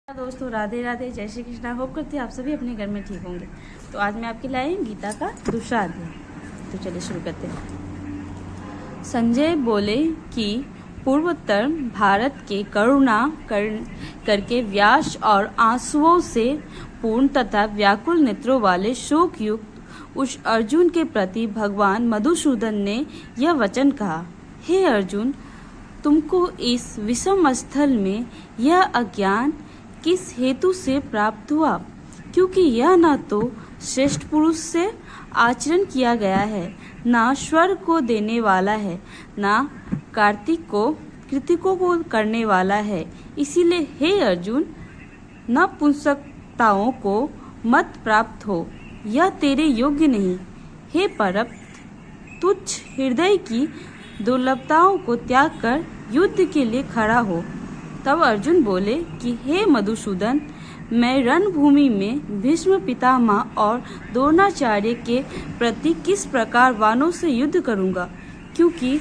दोस्तों, राधे राधे, जय श्री कृष्णा। होप करते हैं आप सभी अपने घर में ठीक होंगे। तो आज मैं आपके लाए हूँ गीता का दूसरा अध्याय। तो चलिए शुरू करते हैं। संजय बोले कि पूर्वोत्तर भारत के करुणा करके व्यास और आंसुओं से पूर्ण तथा व्याकुल नेत्रों वाले शोक युक्त उस अर्जुन के प्रति भगवान मधुसूदन ने यह वचन कहा, हे अर्जुन, तुमको इस विषम स्थल में यह अज्ञान किस हेतु से प्राप्त हुआ? क्योंकि यह न तो श्रेष्ठ पुरुष से आचरण किया गया है, न स्वर्ग को देने वाला है, न कृतिकों को करने वाला है। इसीलिए हे अर्जुन, नपुंसकताओं को मत प्राप्त हो, यह तेरे योग्य नहीं। हे परप, तुच्छ हृदय की दुर्लभताओं को त्याग कर युद्ध के लिए खड़ा हो। तब अर्जुन बोले कि हे मधुसूदन, मैं रणभूमि में भीष्म पितामह और द्रोणाचार्य के प्रति किस प्रकार वानों से युद्ध करूंगा? क्योंकि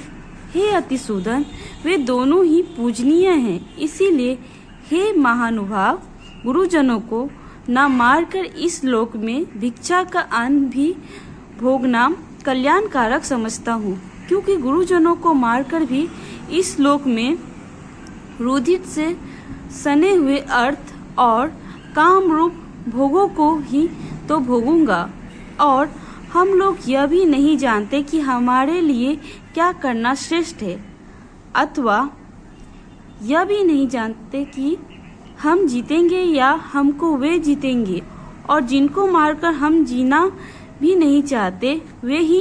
हे अतिसूदन, वे दोनों ही पूजनीय हैं। इसीलिए हे महानुभाव, गुरुजनों को न मारकर इस लोक में भिक्षा का अन्न भी भोगना कल्याणकारक समझता हूँ। क्योंकि गुरुजनों को मारकर भी इस लोक में रुधिर से सने हुए अर्थ और काम रूप भोगों को ही तो भोगूंगा। और हम लोग यह भी नहीं जानते कि हमारे लिए क्या करना श्रेष्ठ है, अथवा यह भी नहीं जानते कि हम जीतेंगे या हमको वे जीतेंगे। और जिनको मारकर हम जीना भी नहीं चाहते, वे ही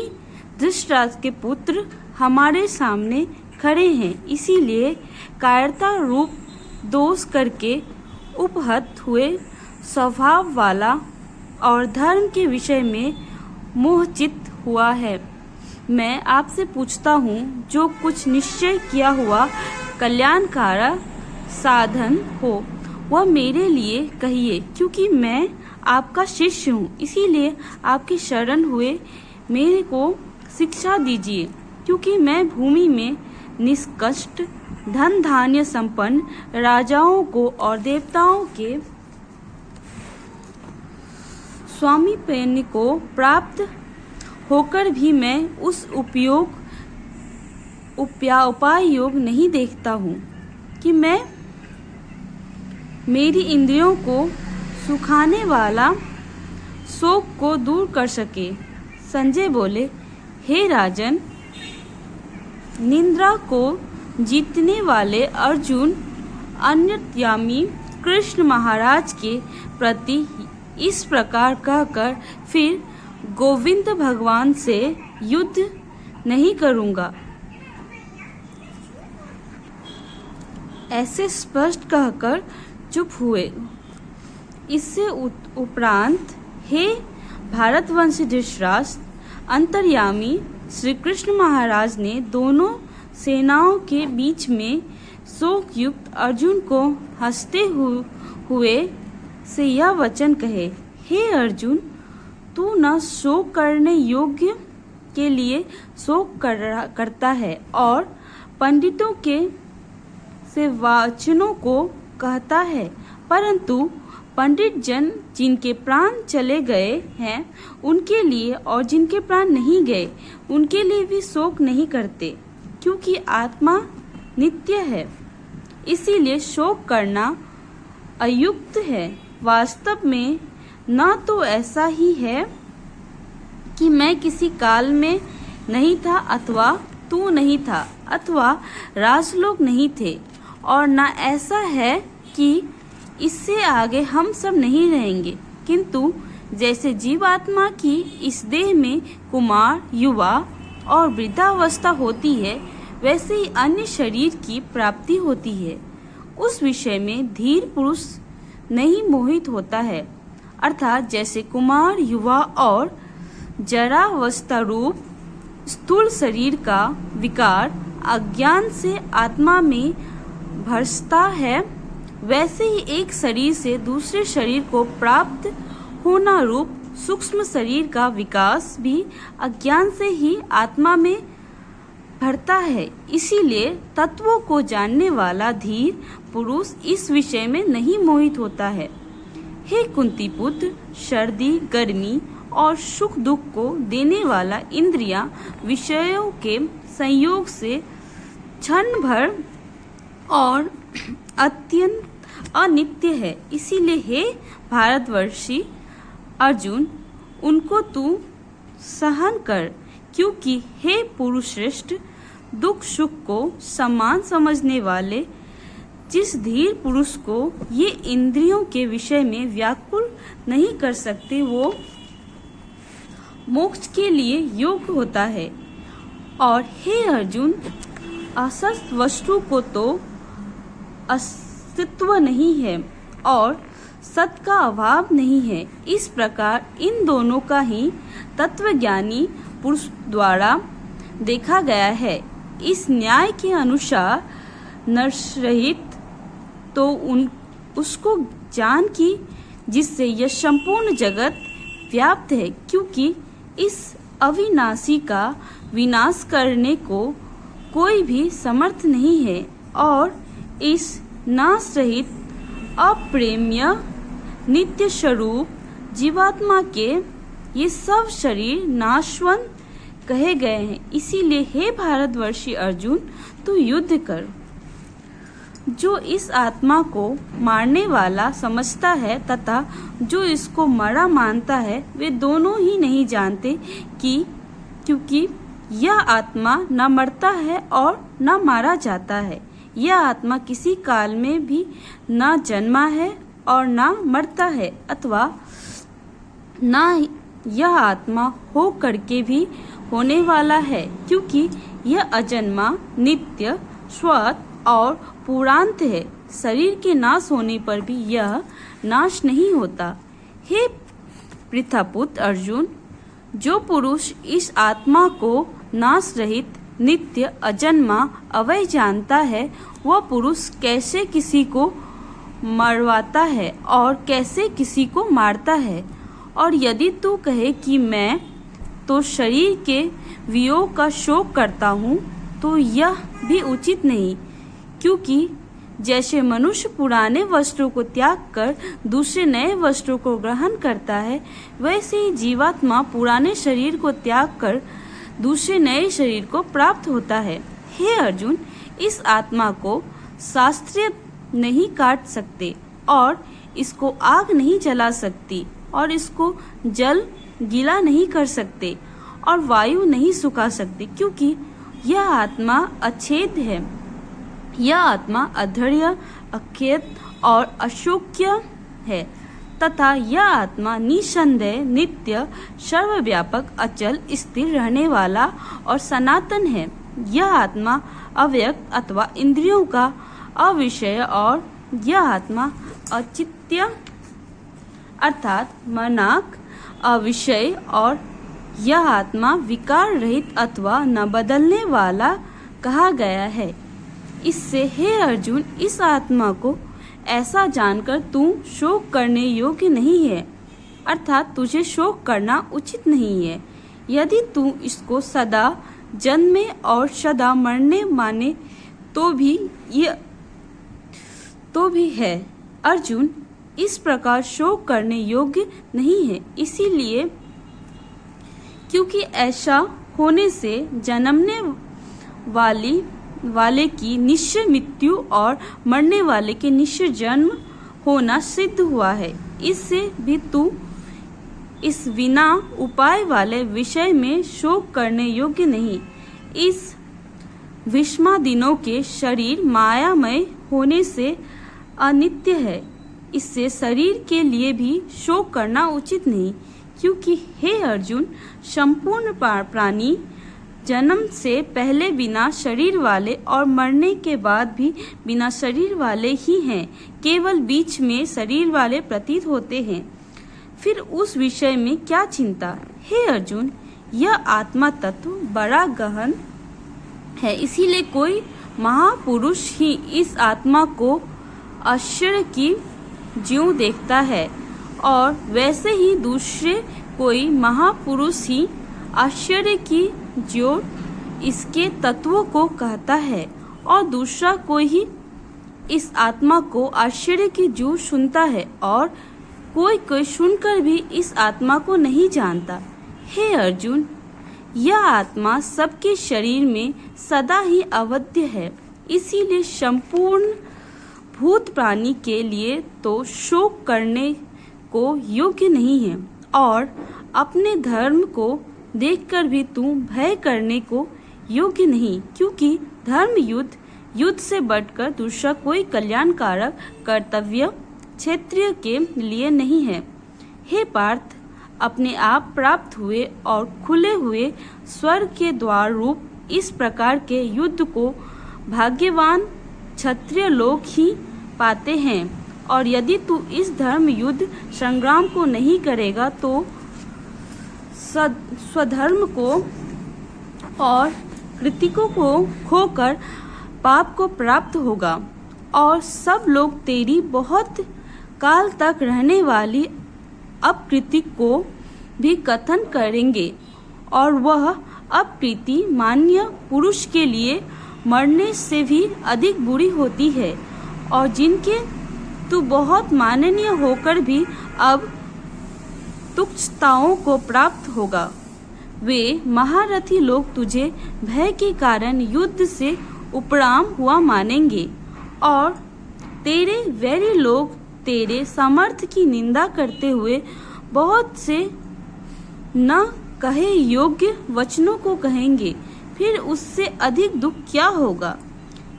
धृतराष्ट्र के पुत्र हमारे सामने खड़े हैं। इसीलिए कायरता रूप दोष करके उपहत हुए स्वभाव वाला और धर्म के विषय में मोहचित हुआ है। मैं आपसे पूछता हूँ, जो कुछ निश्चय किया हुआ कल्याणकारक साधन हो वह मेरे लिए कहिए। क्योंकि मैं आपका शिष्य हूँ, इसीलिए आपकी शरण हुए मेरे को शिक्षा दीजिए। क्योंकि मैं भूमि में निष्कष्ट धन धान्य संपन्न राजाओं को और देवताओं के स्वामी पैन को प्राप्त होकर भी मैं उस उपाय योग नहीं देखता हूँ कि मैं मेरी इंद्रियों को सुखाने वाला शोक को दूर कर सके। संजय बोले, हे राजन, निंद्रा को जीतने वाले अर्जुन अन्ययामी कृष्ण महाराज के प्रति इस प्रकार कहकर फिर गोविंद भगवान से युद्ध नहीं करूंगा, ऐसे स्पष्ट कहकर चुप हुए। इससे उपरांत हे भारतवंशी धृतराष्ट्र, अंतर्यामी श्री कृष्ण महाराज ने दोनों सेनाओं के बीच में शोक युक्त अर्जुन को हंसते हुए से यह वचन कहे, हे अर्जुन, तू न शोक करने योग्य के लिए शोक करता है और पंडितों के से वचनों को कहता है, परंतु पंडित जन जिनके प्राण चले गए हैं उनके लिए और जिनके प्राण नहीं गए उनके लिए भी शोक नहीं करते। क्योंकि आत्मा नित्य है, इसीलिए शोक करना अयुक्त है। वास्तव में न तो ऐसा ही है कि मैं किसी काल में नहीं था, अथवा तू नहीं था, अथवा राजलोक नहीं थे, और न ऐसा है कि इससे आगे हम सब नहीं रहेंगे। किंतु जैसे जीवात्मा की इस देह में कुमार, युवा और वृद्धावस्था होती है, वैसे ही अन्य शरीर की प्राप्ति होती है। उस विषय में धीर पुरुष नहीं मोहित होता है। अर्थात जैसे कुमार, युवा और जरावस्था रूप स्थूल शरीर का विकार अज्ञान से आत्मा में भरसता है, वैसे ही एक शरीर से दूसरे शरीर को प्राप्त होना रूप सूक्ष्म शरीर का विकास भी अज्ञान से ही आत्मा में भरता है। इसीलिए तत्वों को जानने वाला धीर पुरुष इस विषय में नहीं मोहित होता है। हे कुंती पुत्र, सर्दी, गर्मी और सुख दुख को देने वाला इंद्रियां विषयों के संयोग से क्षण भर और अत्यंत अनित्य है। इसीलिए हे भारतवर्षी अर्जुन, उनको तू सहन कर, क्योंकि हे पुरुष श्रेष्ठ, दुख सुख को समान समझने वाले जिस धीर पुरुष को ये इंद्रियों के विषय में व्याकुल नहीं कर सकते, वो मोक्ष के लिए योग्य होता है। और हे अर्जुन, असत वस्तु को तो अस्तित्व नहीं है और सत का अभाव नहीं है। इस प्रकार इन दोनों का ही तत्वज्ञानी पुरुष द्वारा देखा गया है। इस न्याय के अनुसार नररहित तो उसको जान की जिससे यह संपूर्ण जगत व्याप्त है, क्योंकि इस अविनाशी का विनाश करने को कोई भी समर्थ नहीं है। और इस नाश रहित अप्रेम्य नित्य स्वरूप जीवात्मा के ये सब शरीर नाशवंत कहे गए हैं। इसीलिए हे भारतवर्षी अर्जुन, तू युद्ध कर। जो इस आत्मा को मारने वाला समझता है तथा जो इसको मरा मानता है, वे दोनों ही नहीं जानते कि क्योंकि यह आत्मा न मरता है और न मारा जाता है। यह आत्मा किसी काल में भी न जन्मा है और न मरता है, अथवा न यह आत्मा हो करके भी होने वाला है, क्योंकि यह अजन्मा, नित्य, स्वत और पुरांत है। शरीर के नाश होने पर भी यह नाश नहीं होता। हे पृथापुत्र अर्जुन, जो पुरुष इस आत्मा को नाश रहित, नित्य, अजन्मा, अवय जानता है, वह पुरुष कैसे किसी को मरवाता है और कैसे किसी को मारता है। और यदि तू कहे कि मैं तो शरीर के वियोग का शोक करता हूँ, तो यह भी उचित नहीं, क्योंकि जैसे मनुष्य पुराने वस्त्रों को त्याग कर दूसरे नए वस्त्रों को ग्रहण करता है, वैसे ही जीवात्मा पुराने शरीर को त्याग कर दूसरे नए शरीर को प्राप्त होता है। हे अर्जुन, इस आत्मा को शास्त्रीय नहीं काट सकते और इसको आग नहीं जला सकती और इसको जल गीला नहीं कर सकते और वायु नहीं सुखा सकते, क्योंकि यह आत्मा अछेद है। यह आत्मा अधर्य, अखेद और अशोक्य है तथा यह आत्मा निसंदेह, नित्य, सर्वव्यापक, अचल, स्थिर रहने वाला और सनातन है। यह आत्मा अव्यक्त अथवा इंद्रियों का अविषय और यह आत्मा अचित्य अर्थात मनाक, अविषय और यह आत्मा विकार रहित अथवा न बदलने वाला कहा गया है। इससे हे अर्जुन, इस आत्मा को ऐसा जानकर तू शोक करने योग्य नहीं है, अर्थात तुझे शोक करना उचित नहीं है। यदि तू इसको सदा जन्मे और सदा मरने माने तो भी है। अर्जुन, इस प्रकार शोक करने योग्य नहीं है, इसीलिए क्योंकि ऐसा होने से जन्मने वाले की निश्चय मृत्यु और मरने वाले के निश्चय जन्म होना सिद्ध हुआ है। इससे भी तू इस बिना उपाय वाले विषय में शोक करने योग्य नहीं। इस विषमादिनों के शरीर मायामय होने से अनित्य है, इससे शरीर के लिए भी शोक करना उचित नहीं, क्योंकि हे अर्जुन, संपूर्ण प्राणी जन्म से पहले बिना शरीर वाले और मरने के बाद भी बिना शरीर वाले ही हैं, केवल बीच में शरीर वाले प्रतीत होते हैं। फिर उस विषय में क्या चिंता? हे अर्जुन, यह आत्मा तत्व बड़ा गहन है, इसीलिए कोई महापुरुष ही इस आत्मा को आश्चर्य की ज्यों देखता है और वैसे ही दूसरे कोई महापुरुष ही आश्चर्य की ज्यों इसके तत्वों को कहता है और दूसरा कोई ही इस आत्मा को आश्चर्य की जूझ सुनता है और कोई कोई सुनकर भी इस आत्मा को नहीं जानता। हे अर्जुन, यह आत्मा सबके शरीर में सदा ही अवध्य है, इसीलिए संपूर्ण भूत प्राणी के लिए तो शोक करने को योग्य नहीं है और अपने धर्म को देखकर भी तू भय करने को योग्य नहीं, क्योंकि धर्म युद्ध से बढ़कर दूसरा कोई कल्याणकारक कर्तव्य क्षेत्रीय के लिए नहीं है। हे पार्थ, अपने आप प्राप्त हुए और खुले हुए स्वर्ग के द्वार रूप इस प्रकार के युद्ध को भाग्यवान क्षत्रिय लोग ही पाते हैं, और यदि तू इस धर्म युद्ध संग्राम को नहीं करेगा तो स्वधर्म को और कृतिकों को खोकर पाप को प्राप्त होगा और सब लोग तेरी बहुत काल तक रहने वाली अपकृति को भी कथन करेंगे, और वह अपकृति मान्य पुरुष के लिए मरने से भी अधिक बुरी होती है, और जिनके तू बहुत माननीय होकर भी अब तुच्छताओं को प्राप्त होगा। वे महारथी लोग तुझे भय के कारण युद्ध से उपराम हुआ मानेंगे और तेरे वैरी लोग तेरे सामर्थ्य की निंदा करते हुए बहुत से न कहे योग्य वचनों को कहेंगे। फिर उससे अधिक दुख क्या होगा?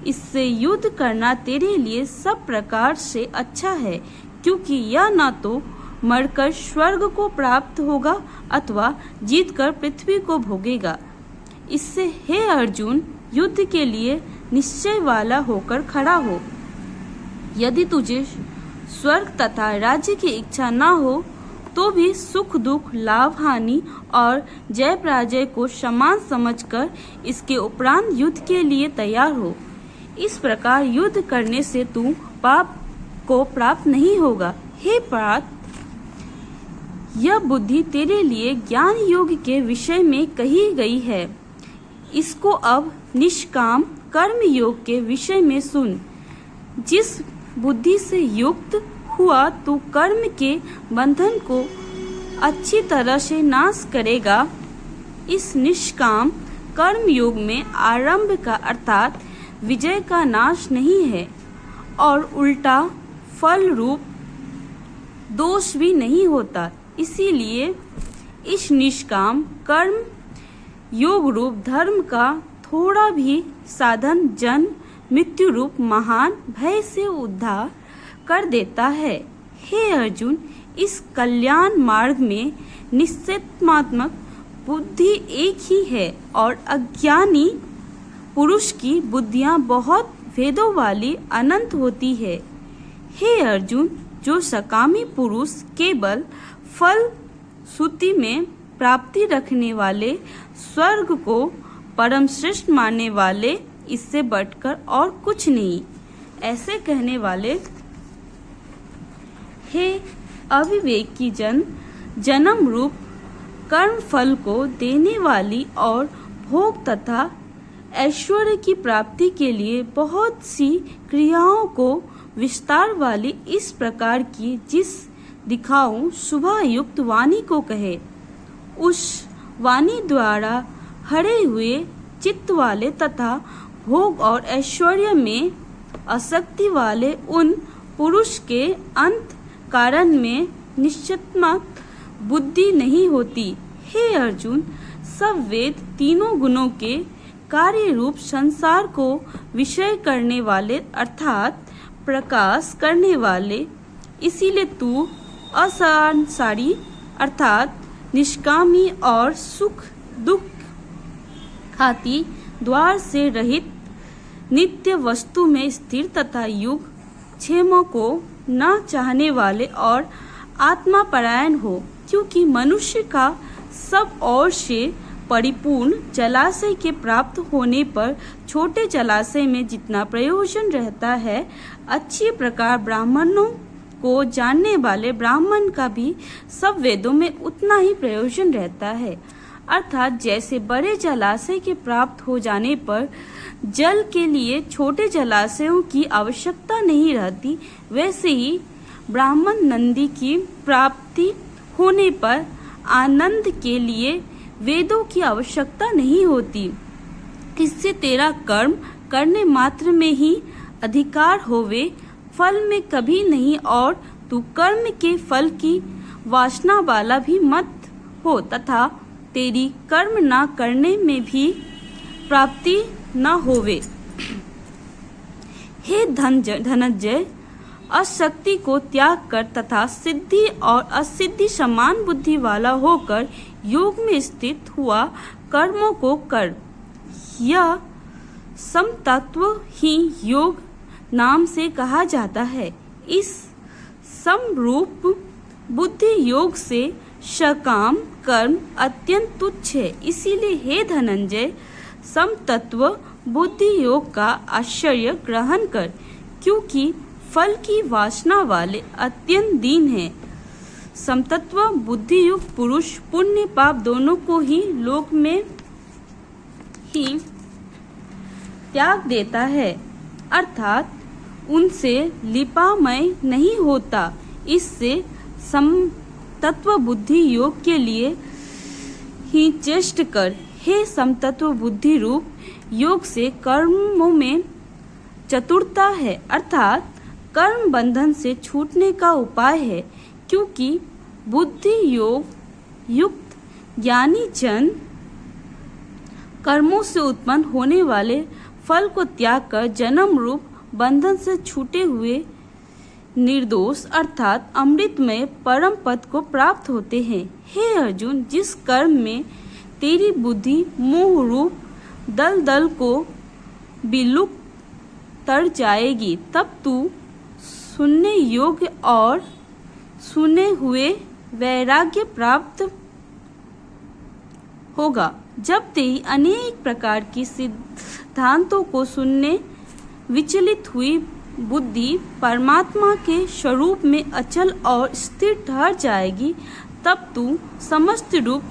इससे युद्ध करना तेरे लिए सब प्रकार से अच्छा है, क्योंकि यह न तो मरकर स्वर्ग को प्राप्त होगा अथवा जीतकर पृथ्वी को भोगेगा। इससे हे अर्जुन, युद्ध के लिए निश्चय वाला होकर खड़ा हो। यदि तुझे स्वर्ग तथा राज्य की इच्छा न हो तो भी सुख दुख लाभ हानि और जय पराजय को समान समझकर इसके उपरांत युद्ध के लिए तैयार हो। इस प्रकार युद्ध करने से तू पाप को प्राप्त नहीं होगा। हे पार्थ, यह बुद्धि तेरे लिए ज्ञान योग के विषय में कही गई है। इसको अब निष्काम कर्म योग के विषय में सुन। जिस बुद्धि से युक्त हुआ तू कर्म के बंधन को अच्छी तरह से नाश करेगा। इस निष्काम कर्म योग में आरंभ का अर्थात विजय का नाश नहीं है और उल्टा फल रूप दोष भी नहीं होता। इसीलिए इस निष्काम कर्म योग रूप धर्म का थोड़ा भी साधन जन्म मृत्यु रूप महान भय से उद्धार कर देता है। हे अर्जुन, इस कल्याण मार्ग में निश्चयात्मक बुद्धि एक ही है और अज्ञानी पुरुष की बुद्धियां बहुत भेदों वाली अनंत होती है। हे अर्जुन, जो सकामी पुरुष केवल फल श्रुति में प्राप्ति रखने वाले स्वर्ग को परम श्रेष्ठ मानने वाले, इससे बढ़कर और कुछ नहीं, ऐसे कहने वाले हे अविवेकी जन, जन्म रूप कर्म फल को देने वाली और भोग तथा ऐश्वर्य की प्राप्ति के लिए बहुत सी क्रियाओं को विस्तार वाली इस प्रकार की जिस दिखाऊं शुभा युक्त वाणी को कहे। उस वाणी द्वारा हरे हुए चित्त वाले तथा भोग और ऐश्वर्य में आसक्ति वाले उन पुरुष के अंत कारण में निश्चयात्मक बुद्धि नहीं होती। हे अर्जुन, सब वेद तीनों गुणों के कार्य रूप संसार को विषय करने वाले अर्थात प्रकाश करने वाले, इसीलिए तू असंसारी अर्थात निष्कामी और सुख दुख खाती द्वार से रहित नित्य वस्तु में स्थिर तथा युग क्षेमों को न चाहने वाले और आत्मा परायण हो, क्योंकि मनुष्य का सब ओर से परिपूर्ण जलाशय के प्राप्त होने पर छोटे जलाशय में जितना प्रयोजन रहता है, अच्छी प्रकार ब्राह्मणों को जानने वाले ब्राह्मण का भी सब वेदों में उतना ही प्रयोजन रहता है। अर्थात जैसे बड़े जलाशय के प्राप्त हो जाने पर जल के लिए छोटे जलाशयों की आवश्यकता नहीं रहती, वैसे ही ब्राह्मण नंदी की प्राप्ति होने पर आनंद के लिए वेदों की आवश्यकता नहीं होती। इससे तेरा कर्म करने मात्र में ही अधिकार होवे, फल में कभी नहीं, और तू कर्म के फल की वासना वाला भी मत हो तथा तेरी कर्म न करने में भी प्राप्ति न होवे। हे धनंजय, अशक्ति को त्याग कर तथा सिद्धि और असिद्धि समान बुद्धि वाला होकर योग में स्थित हुआ कर्मों को कर। यह समतत्व ही योग नाम से कहा जाता है। इस समरूप बुद्धि योग से सकाम कर्म अत्यंत तुच्छ है। इसीलिए हे धनंजय, समतत्व बुद्धि योग का आश्रय ग्रहण कर, क्योंकि फल की वासना वाले अत्यंत दीन है। समतत्व बुद्धि युक्त पुरुष पुण्य पाप दोनों को ही लोक में ही त्याग देता है, अर्थात उनसे लिपामय नहीं होता। इससे समतत्व बुद्धि योग के लिए ही चेष्ट कर। हे समतत्व बुद्धि रूप योग से कर्मों में चतुरता है, अर्थात कर्म बंधन से छूटने का उपाय है, क्योंकि बुद्धि योग युक्त ज्ञानी जन कर्मों से उत्पन्न होने वाले फल को त्याग कर जन्म रूप बंधन से छूटे हुए निर्दोष अर्थात अमृतमय परम पद को प्राप्त होते हैं। हे अर्जुन, जिस कर्म में तेरी बुद्धि मोह रूप दलदल को विलुप्त तर जाएगी, तब तू सुनने योग्य और सुने हुए वैराग्य प्राप्त होगा। जब तेरी अनेक प्रकार की सिद्धांतों को सुनने विचलित हुई बुद्धि परमात्मा के स्वरूप में अचल और स्थिर ठहर जाएगी, तब तू समस्त रूप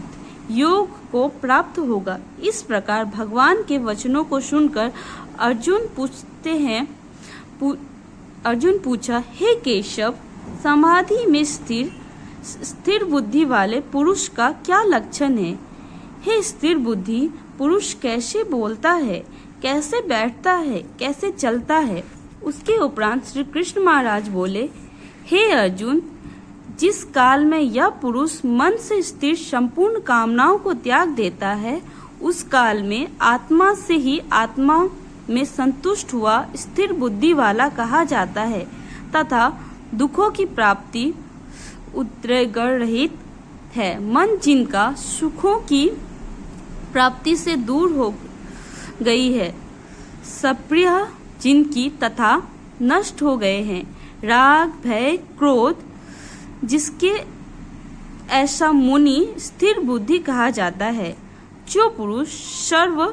योग को प्राप्त होगा। इस प्रकार भगवान के वचनों को सुनकर अर्जुन पूछा, हे केशव, समाधि में स्थिर बुद्धि वाले पुरुष का क्या लक्षण है? हे स्थिर बुद्धि पुरुष कैसे बोलता है, कैसे बैठता है, कैसे चलता है? उसके उपरांत श्री कृष्ण महाराज बोले, हे अर्जुन, जिस काल में यह पुरुष मन से स्थिर संपूर्ण कामनाओं को त्याग देता है, उस काल में आत्मा से ही आत्मा में संतुष्ट हुआ स्थिर बुद्धि वाला कहा जाता है तथा दुखों की प्राप्ति उद्रेक रहित है। मन जिनका सुखों की प्राप्ति से दूर हो गई है, सप्रिय जिनकी तथा नष्ट हो गए हैं, राग भय क्रोध जिसके, ऐसा मुनि स्थिर बुद्धि कहा जाता है। जो पुरुष सर्व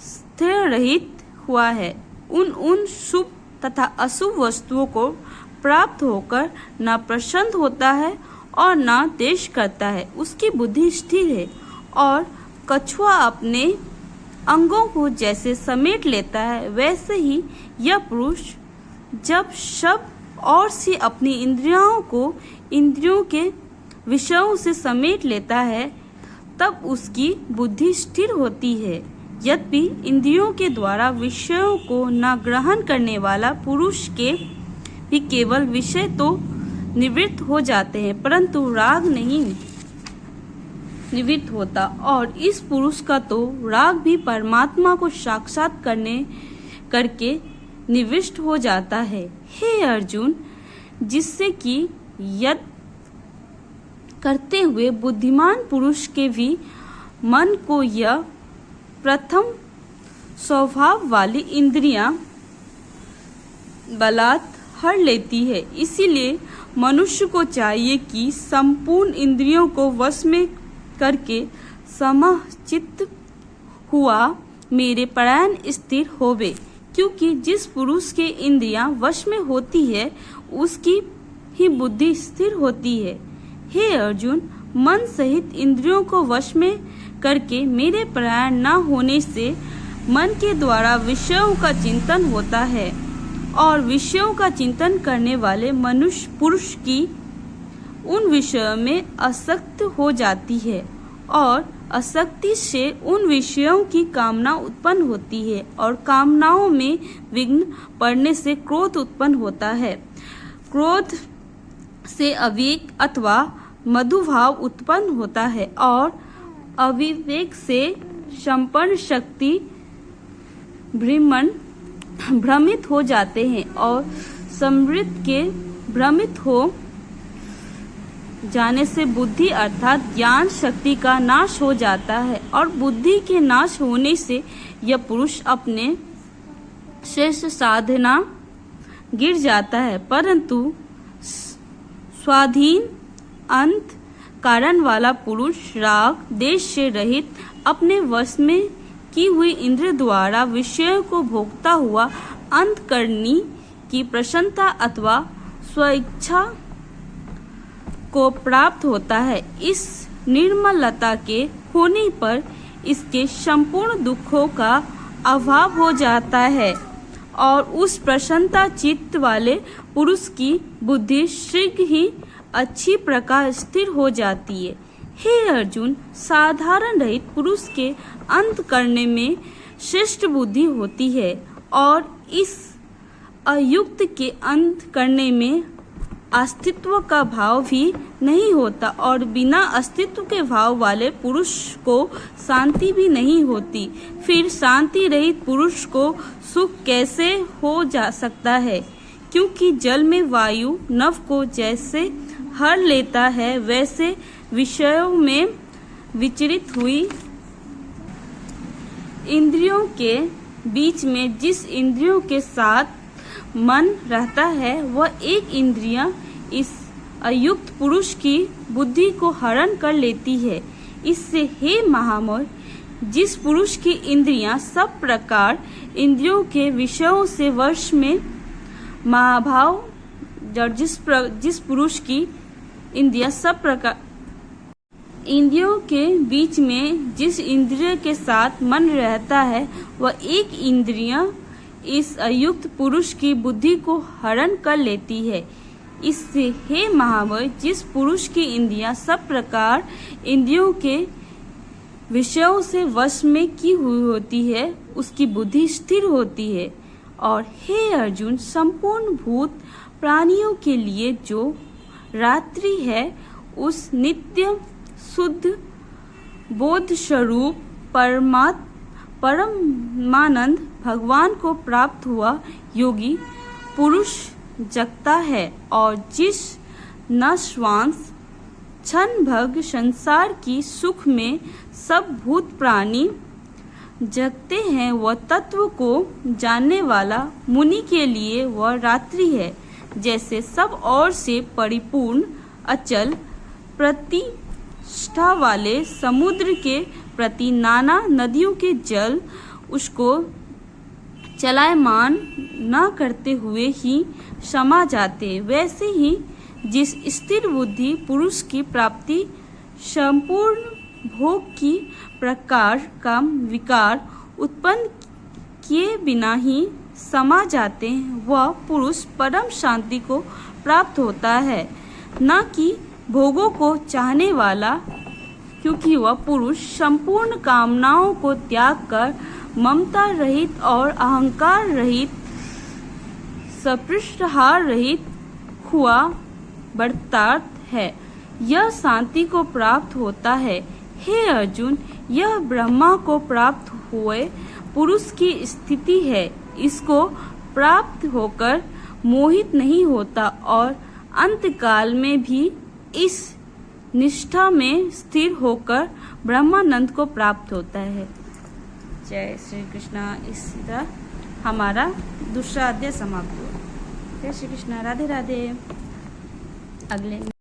स्थिर रहित हुआ है, उन शुभ तथा अशुभ वस्तुओं को प्राप्त होकर न प्रसन्न होता है और न द्वेष करता है। उसकी बुद्धि स्थिर है और कछुआ अपने अंगों को जैसे समेट लेता है, वैसे ही यह पुरुष जब सब और से अपनी इंद्रियों को इंद्रियों के विषयों से समेट लेता है, तब उसकी बुद्धि स्थिर होती है। यद्यपि इंद्रियों के द्वारा विषयों को न ग्रहण करने वाला पुरुष के भी केवल विषय तो निवृत्त हो जाते हैं, परंतु राग नहीं निवृत्त होता, और इस पुरुष का तो राग भी परमात्मा को साक्षात करके निविष्ट हो जाता है। हे अर्जुन, जिससे कि यद करते हुए बुद्धिमान पुरुष के भी मन को यह प्रथम स्वभाव वाली इंद्रियां बलात् हर लेती है। इसीलिए मनुष्य को चाहिए कि संपूर्ण इंद्रियों को वश में करके समचित्त हुआ मेरे परायण स्थिर होवे, क्योंकि जिस पुरुष के इंद्रियां वश में होती है, उसकी ही बुद्धि स्थिर होती है। हे अर्जुन, मन सहित इंद्रियों को वश में करके मेरे प्रयाण न होने से मन के द्वारा विषयों का चिंतन होता है और विषयों का चिंतन करने वाले मनुष्य पुरुष की उन विषयों में आसक्त हो जाती है और आसक्ति से उन विषयों की कामना उत्पन्न होती है और कामनाओं में विघ्न पड़ने से क्रोध उत्पन्न होता है। क्रोध से अविवेक अथवा मधुभाव उत्पन्न होता है और अविवेक से संपन्न शक्ति भ्रमित हो जाते हैं और समृद्ध के भ्रमित हो जाने से बुद्धि अर्थात ज्ञान शक्ति का नाश हो जाता है और बुद्धि के नाश होने से यह पुरुष अपने श्रेष्ठ साधना गिर जाता है। परंतु स्वाधीन अंत कारण वाला पुरुष राग देश से रहित अपने वश में की हुई इंद्र द्वारा विषयों को भोगता हुआ अंतःकरणी की प्रसन्नता अथवा स्वेच्छा को प्राप्त होता है। इस निर्मलता के होने पर इसके संपूर्ण दुखों का अभाव हो जाता है और उस प्रसन्नता चित्त वाले पुरुष की बुद्धि शीघ्र ही अच्छी प्रकार स्थिर हो जाती है। हे अर्जुन, साधारण रहित पुरुष के अंत करने में श्रेष्ठ बुद्धि होती है और इस अयुक्त के अंत करने में अस्तित्व का भाव भी नहीं होता और बिना अस्तित्व के भाव वाले पुरुष को शांति भी नहीं होती। फिर शांति रहित पुरुष को सुख कैसे हो जा सकता है? क्योंकि जल में वायु नभ को जैसे हर लेता है वैसे विषयों में विचरित हुई इंद्रियों के बीच में जिस इंद्रियों के साथ मन रहता है वह एक इंद्रियां इस अयुक्त पुरुष की बुद्धि को हरण कर लेती है। इससे हे महामोह, जिस पुरुष की इंद्रियां सब प्रकार इंद्रियों के विषयों से वश में महाभाव जिस पुरुष की इंद्रियां सब प्रकार इंद्रियों के बीच में जिस इंद्रिय के साथ मन रहता है वह एक इंद्रियां इस अयुक्त पुरुष की बुद्धि को हरण कर लेती है। इससे हे महामोह, जिस पुरुष की इंद्रियां सब प्रकार इंद्रियों के विषयों से वश में की हुई होती है उसकी बुद्धि स्थिर होती है। और हे अर्जुन, संपूर्ण भूत प्राणियों के लिए जो रात्रि है उस नित्य शुद्ध बोध स्वरूप परमानंद भगवान को प्राप्त हुआ योगी पुरुष जगता है और जिस नश्वांश क्षण भंग संसार की सुख में सब भूत प्राणी जगते हैं वह तत्व को जानने वाला मुनि के लिए वह रात्रि है। जैसे सब ओर से परिपूर्ण अचल प्रतिष्ठा वाले समुद्र के प्रति नाना नदियों के जल उसको चलायमान न करते हुए ही समा जाते, वैसे ही जिस स्थिर बुद्धि पुरुष की प्राप्ति संपूर्ण भोग की प्रकार का विकार उत्पन्न किए बिना ही समा जाते हैं वह पुरुष परम शांति को प्राप्त होता है, न कि भोगों को चाहने वाला। क्योंकि वह पुरुष संपूर्ण कामनाओं को त्याग कर ममता रहित और अहंकार रहित सपृष्ठहार रहित हुआ बढ़ता है, यह शांति को प्राप्त होता है। हे अर्जुन, यह ब्रह्मा को प्राप्त हुए पुरुष की स्थिति है। इसको प्राप्त होकर मोहित नहीं होता और अंतकाल में भी इस निष्ठा में स्थिर होकर ब्रह्मानंद को प्राप्त होता है। जय श्री कृष्णा। इसी तरह हमारा दूसरा अध्याय समाप्त हुआ। जय श्री कृष्णा। राधे राधे। अगले